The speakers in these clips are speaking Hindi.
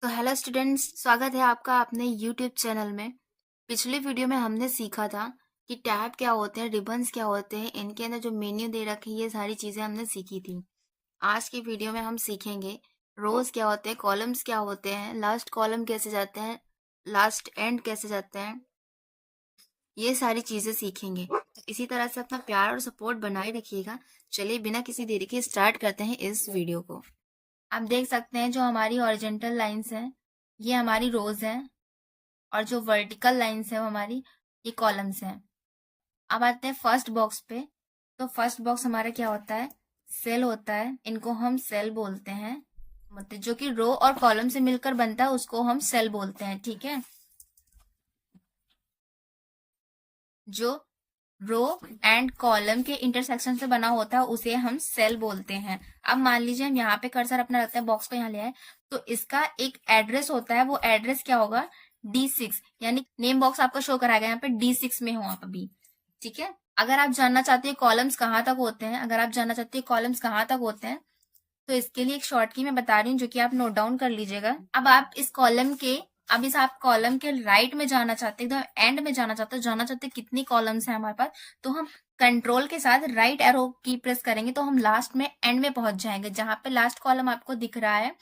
तो हेलो स्टूडेंट्स, स्वागत है आपका अपने यूट्यूब चैनल में। पिछले वीडियो में हमने सीखा था कि टैब क्या होते हैं, रिबन्स क्या होते हैं, इनके अंदर जो मेन्यू दे रखे हैं, ये सारी चीज़ें हमने सीखी थी। आज की वीडियो में हम सीखेंगे रोज क्या होते हैं, कॉलम्स क्या होते हैं, लास्ट कॉलम कैसे जाते हैं, लास्ट एंड कैसे जाते हैं, ये सारी चीज़ें सीखेंगे। तो इसी तरह से अपना प्यार और सपोर्ट बनाए रखिएगा। चलिए बिना किसी देरी के स्टार्ट करते हैं इस वीडियो को। आप देख सकते हैं जो हमारी हॉरिजॉन्टल लाइंस हैं ये हमारी रोज हैं, और जो वर्टिकल लाइंस है वो हमारी ये कॉलम्स हैं। अब आते हैं फर्स्ट बॉक्स पे। तो फर्स्ट बॉक्स हमारा क्या होता है, सेल होता है। इनको हम सेल बोलते हैं, मतलब जो कि रो और कॉलम से मिलकर बनता है उसको हम सेल बोलते हैं। ठीक है, जो रो एंड कॉलम के इंटरसेक्शन से बना होता है उसे हम सेल बोलते हैं। अब मान लीजिए हम यहाँ पे कर्सर अपना रखते हैं, बॉक्स को यहाँ ले आए, तो इसका एक एड्रेस होता है। वो एड्रेस क्या होगा, D6, यानी नेम बॉक्स आपका शो कराएगा यहाँ पे D6 में हो आप अभी। ठीक है, अगर आप जानना चाहते हैं कॉलम्स कहाँ तक होते हैं, तो इसके लिए एक शॉर्ट की मैं बता रही हूँ जो कि आप नोट डाउन कर लीजिएगा। अब इस आप कॉलम के राइट में जाना चाहते हैं, एकदम एंड में जाना चाहते हैं कितनी कॉलम्स हैं हमारे पास, तो हम कंट्रोल के साथ राइट एरो की प्रेस करेंगे तो हम लास्ट में एंड में पहुंच जाएंगे, जहां पे लास्ट कॉलम आपको दिख रहा है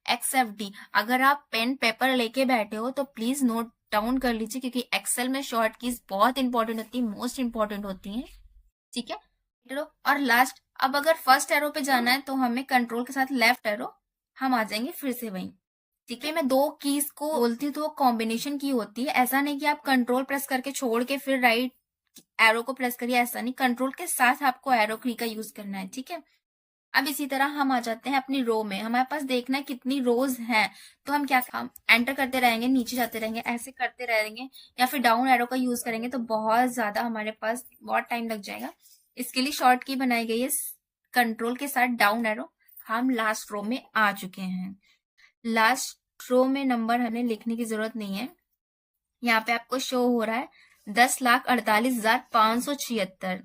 XFD। अगर आप पेन पेपर लेके बैठे हो तो प्लीज नोट डाउन कर लीजिए, क्योंकि एक्सेल में शॉर्ट कीज बहुत इंपॉर्टेंट होती है, मोस्ट इंपॉर्टेंट होती है। ठीक है, और लास्ट, अब अगर फर्स्ट एरो पे जाना है तो हमें कंट्रोल के साथ लेफ्ट एरो, हम आ जाएंगे फिर से वहीं। ठीक है, मैं दो कीज को बोलती हूँ तो वो कॉम्बिनेशन की होती है। ऐसा नहीं कि आप कंट्रोल प्रेस करके छोड़ के फिर राइट एरो को प्रेस करिए, ऐसा नहीं, कंट्रोल के साथ आपको एरो की का यूज करना है। ठीक है, अब इसी तरह हम आ जाते हैं अपनी रो में। हमारे पास देखना है कितनी रोज हैं, तो हम एंटर करते रहेंगे, नीचे जाते रहेंगे, ऐसे करते रहेंगे, या फिर डाउन एरो का यूज करेंगे तो बहुत ज्यादा हमारे पास बहुत टाइम लग जाएगा। इसके लिए शॉर्ट की बनाई गई है, कंट्रोल के साथ डाउन एरो। हम लास्ट रो में आ चुके हैं। लास्ट रो में नंबर हमें लिखने की जरूरत नहीं है, यहाँ पे आपको शो हो रहा है 10,48,576।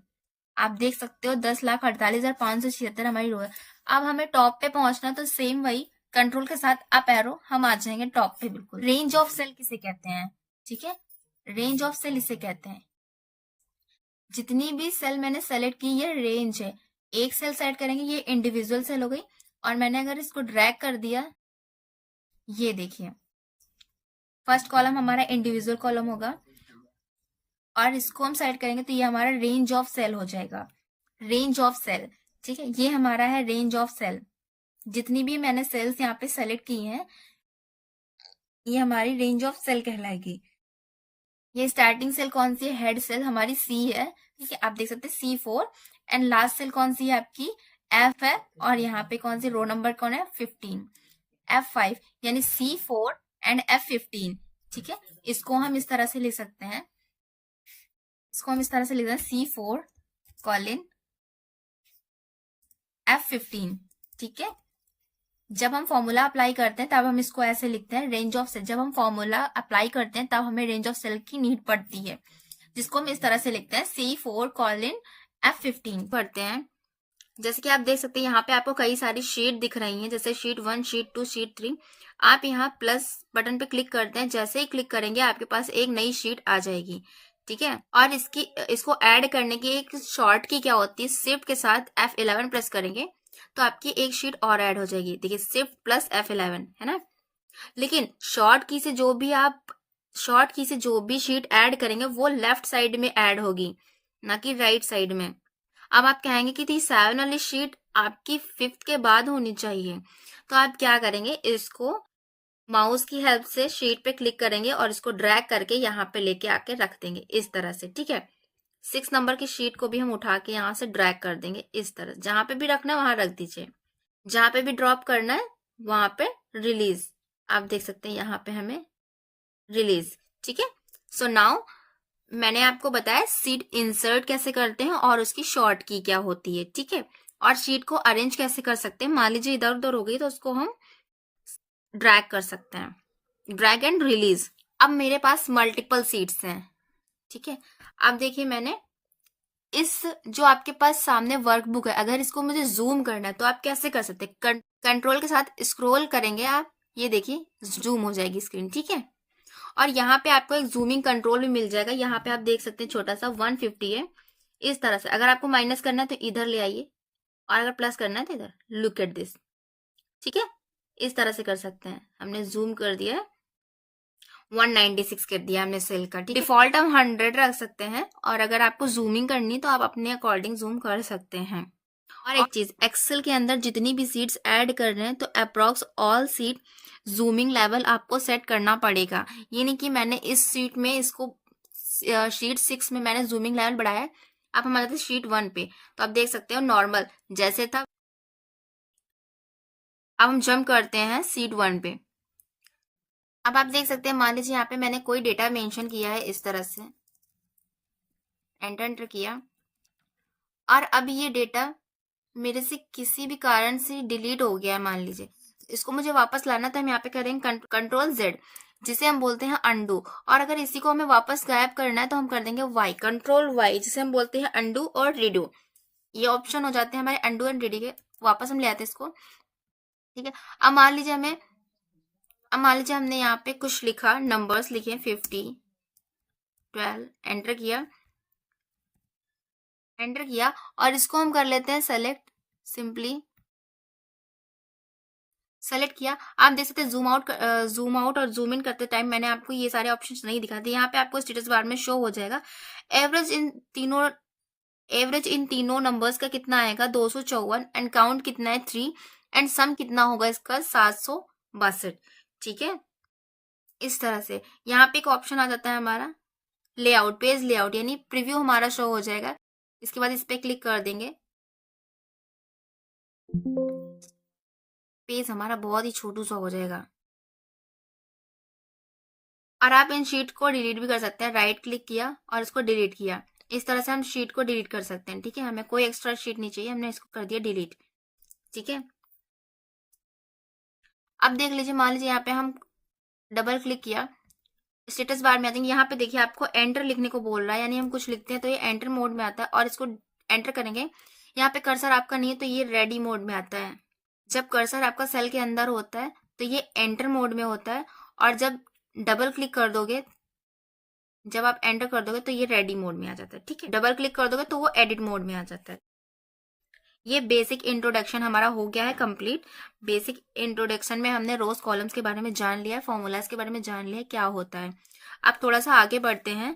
आप देख सकते हो 10,48,576 हमारी रो है। अब हमें टॉप पे पहुंचना, तो सेम वही कंट्रोल के साथ अप एरो, हम आ जाएंगे टॉप पे बिल्कुल। रेंज ऑफ सेल किसे कहते हैं, ठीक है, रेंज ऑफ सेल इसे कहते हैं। जितनी भी सेल मैंने सेलेक्ट की ये रेंज है। एक सेल सेलेक्ट करेंगे, ये इंडिविजुअल सेल हो गई, और मैंने अगर इसको ड्रैग कर दिया, ये देखिए फर्स्ट कॉलम हमारा इंडिविजुअल कॉलम होगा, और इसको हम सेलेक्ट करेंगे तो ये हमारा रेंज ऑफ सेल हो जाएगा। रेंज ऑफ सेल, ठीक है, ये हमारा है रेंज ऑफ सेल। जितनी भी मैंने सेल्स यहाँ पे सेलेक्ट की हैं, ये हमारी रेंज ऑफ सेल कहलाएगी। ये स्टार्टिंग सेल कौन सी है, हेड सेल हमारी C है। ठीक है, आप देख सकते हैं C4, एंड लास्ट सेल कौन सी है आपकी, F है, और यहाँ पे कौन सी रो नंबर कौन है, 15, F5, यानी C4 एंड F15। ठीक है, इसको हम इस तरह से लिख सकते हैं, C4 कॉलन F15। ठीक है, जब हम फॉर्मूला अप्लाई करते हैं तब हम इसको ऐसे लिखते हैं, रेंज ऑफ सेल। जब हम फॉर्मूला अप्लाई करते हैं तब हमें रेंज ऑफ सेल की नीड पड़ती है, जिसको हम इस तरह से लिखते हैं, C4 कॉलन F15 पढ़ते हैं। जैसे कि आप देख सकते हैं यहाँ पे आपको कई सारी शीट दिख रही हैं, जैसे शीट 1, शीट 2, शीट 3। आप यहाँ प्लस बटन पे क्लिक करते हैं, जैसे ही क्लिक करेंगे आपके पास एक नई शीट आ जाएगी। ठीक है, और इसको ऐड करने की एक शॉर्ट की क्या होती है, शिफ्ट के साथ F11 प्रेस करेंगे तो आपकी एक शीट और ऐड हो जाएगी। देखिए, शिफ्ट प्लस F11 है ना। लेकिन शॉर्ट की से जो भी शीट ऐड करेंगे वो लेफ्ट साइड में ऐड होगी, ना कि राइट साइड में। अब आप कहेंगे कि 7 वाली शीट आपकी 5th के बाद होनी चाहिए, तो आप क्या करेंगे, इसको माउस की हेल्प से शीट पे क्लिक करेंगे और इसको ड्रैग करके यहाँ पे लेके आके रख देंगे इस तरह से। ठीक है, 6 नंबर की शीट को भी हम उठा के यहाँ से ड्रैग कर देंगे इस तरह, जहां पे भी रखना है वहां रख दीजिए, जहां पे भी ड्रॉप करना है वहां पे रिलीज। आप देख सकते हैं यहाँ पे हमें रिलीज। ठीक है, सो नाउ मैंने आपको बताया शीट इंसर्ट कैसे करते हैं और उसकी शॉर्ट की क्या होती है। ठीक है, और शीट को अरेंज कैसे कर सकते हैं, मान लीजिए इधर उधर हो गई तो उसको हम ड्रैग कर सकते हैं, ड्रैग एंड रिलीज। अब मेरे पास मल्टीपल शीट्स हैं। ठीक है, अब देखिए मैंने जो आपके पास सामने वर्कबुक है, अगर इसको मुझे जूम करना है तो आप कैसे कर सकते हैं, कंट्रोल के साथ स्क्रॉल करेंगे आप ये देखिए जूम हो जाएगी स्क्रीन, ठीक है। और यहाँ पे आपको एक जूमिंग कंट्रोल भी मिल जाएगा। यहाँ पे आप देख सकते हैं छोटा सा 150 है। इस तरह से अगर आपको माइनस करना है तो इधर ले आइए, और अगर प्लस करना है तो इधर। लुक एट दिस, ठीक है। इस तरह से कर सकते हैं। हमने जूम कर दिया है, 196 कर दिया हमने सेल का, ठीक है। डिफॉल्ट हम 100 रख सकते हैं, और अगर आपको जूमिंग करनी तो आप अपने अकॉर्डिंग जूम कर सकते हैं। और एक चीज, एक्सेल के अंदर जितनी भी सीट्स ऐड कर रहे हैं तो approx all seat zooming level आपको सेट करना पड़ेगा। ये नहीं कि मैंने इस सीट में इसको शीट 6 में मैंने जूमिंग लेवल बढ़ाया है, आप हमारे थे शीट 1 पे, तो आप देख सकते हो नॉर्मल जैसे था। अब हम जंप करते हैं शीट 1 पे। अब आप देख सकते हैं, मान लीजिए यहाँ पे मैंने कोई डेटा मेंशन किया है, इस तरह से एंटर किया, और अब ये डेटा मेरे से किसी भी कारण से डिलीट हो गया है, मान लीजिए इसको मुझे वापस लाना, तो हम यहाँ पे करेंगे कंट्रोल Z, जिसे हम बोलते हैं अंडू। और अगर इसी को हमें वापस गायब करना है तो हम कर देंगे Y, कंट्रोल Y, जिसे हम बोलते हैं अंडू और रिडू। ये ऑप्शन हो जाते हैं हमारे अंडू एंड रिडू के। वापस हम ले आते हैं इसको, ठीक है। अब मान लीजिए हमने यहाँ पे कुछ लिखा, नंबर्स लिखे 50, 12, एंटर किया, और इसको हम कर लेते हैं सेलेक्ट, सिंपली सेलेक्ट किया। आप देख सकते हैं जूम आउट और जूम इन करते टाइम मैंने आपको ये सारे ऑप्शंस नहीं दिखाते। यहाँ पे आपको स्टेटस बार में शो हो जाएगा एवरेज इन तीनों नंबर्स का कितना आएगा, 254, एंड काउंट कितना है 3, एंड सम कितना होगा इसका 762, ठीक है। इस तरह से यहाँ पे एक ऑप्शन आ जाता है हमारा लेआउट, पेज लेआउट, यानी प्रीव्यू हमारा शो हो जाएगा। इसके बाद इस पे क्लिक कर देंगे, पेज हमारा बहुत ही छोटू सा हो जाएगा। और आप इन शीट को डिलीट भी कर सकते हैं। राइट क्लिक किया और इसको डिलीट किया, इस तरह से हम शीट को डिलीट कर सकते हैं, ठीक है। हमें कोई एक्स्ट्रा शीट नहीं चाहिए, हमने इसको कर दिया डिलीट, ठीक है। अब देख लीजिए, मान लीजिए यहाँ पे हम डबल क्लिक किया, स्टेटस बार में आ जाएंगे। यहाँ पे देखिए आपको एंटर लिखने को बोल रहा है, यानी हम कुछ लिखते हैं तो ये एंटर मोड में आता है, और इसको एंटर करेंगे। यहाँ पे कर्सर आपका नहीं है तो ये रेडी मोड में आता है। जब कर्सर आपका सेल के अंदर होता है तो ये एंटर मोड में होता है, और जब डबल क्लिक कर दोगे, जब आप एंटर कर दोगे तो ये रेडी मोड में आ जाता है, ठीक है। डबल क्लिक कर दोगे तो वो एडिट मोड में आ जाता है। ये बेसिक इंट्रोडक्शन हमारा हो गया है कंप्लीट। बेसिक इंट्रोडक्शन में हमने रोज कॉलम्स के बारे में जान लिया है, फॉर्मूलाज के बारे में जान लिया है क्या होता है। अब थोड़ा सा आगे बढ़ते हैं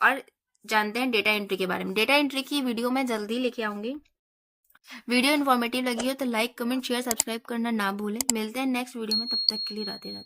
और जानते हैं डेटा एंट्री के बारे में। डेटा एंट्री की वीडियो मैं जल्दी लेके आऊंगी। वीडियो इन्फॉर्मेटिव लगी हो तो लाइक, कमेंट, शेयर, सब्सक्राइब करना ना भूलें। मिलते हैं नेक्स्ट वीडियो में, तब तक के लिए राधे राधे।